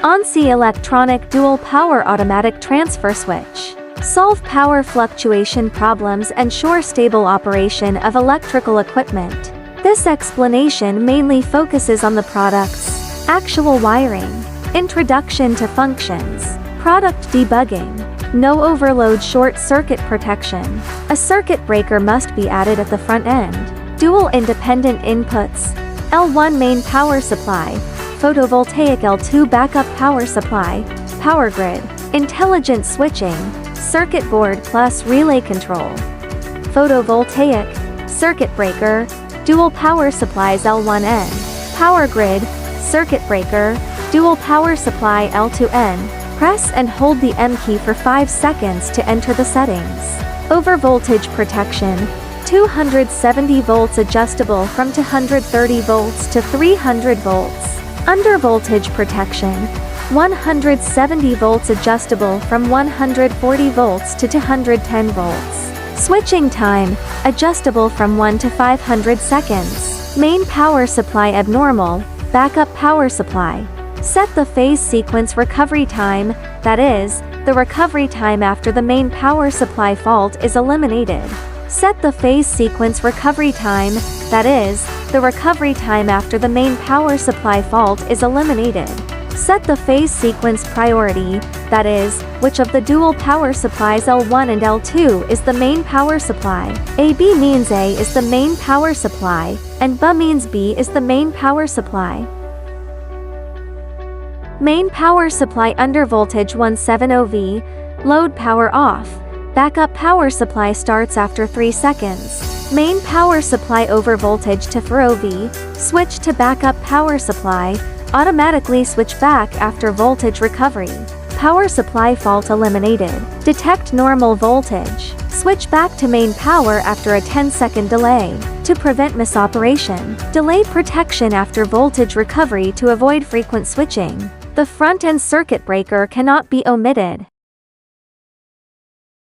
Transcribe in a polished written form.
ONCCY electronic dual power automatic transfer switch. Solve power fluctuation problems, ensure stable operation of electrical equipment. This explanation mainly focuses on the product's actual wiring. Introduction to functions. Product debugging. No overload short circuit protection. A circuit breaker must be added at the front end. Dual independent inputs. L1 main power supply. Photovoltaic L2 backup power supply. Power grid. Intelligent switching. Circuit board plus relay control. Photovoltaic. Circuit breaker. Dual power supplies L1N. Power grid. Circuit breaker. Dual power supply L2N. Press and hold the M key for 5 seconds to enter the settings. Overvoltage protection. 270 volts adjustable from 230 volts to 300 volts. Undervoltage protection. 170 volts adjustable from 140 volts to 210 volts. Switching time, adjustable from 1 to 500 seconds. Main power supply abnormal, backup power supply. Set the phase sequence recovery time, that is, the recovery time after the main power supply fault is eliminated. Set the phase sequence recovery time, that is, the recovery time after the main power supply fault is eliminated. Set the phase sequence priority, that is, which of the dual power supplies L1 and L2 is the main power supply. AB means A is the main power supply, and B means B is the main power supply. Main power supply undervoltage 170V, load power off. Backup power supply starts after 3 seconds. Main power supply overvoltage to 4V, switch to backup power supply, automatically switch back after voltage recovery. Power supply fault eliminated. Detect normal voltage. Switch back to main power after a 10-second delay. To prevent misoperation. Delay protection after voltage recovery to avoid frequent switching. The front-end circuit breaker cannot be omitted.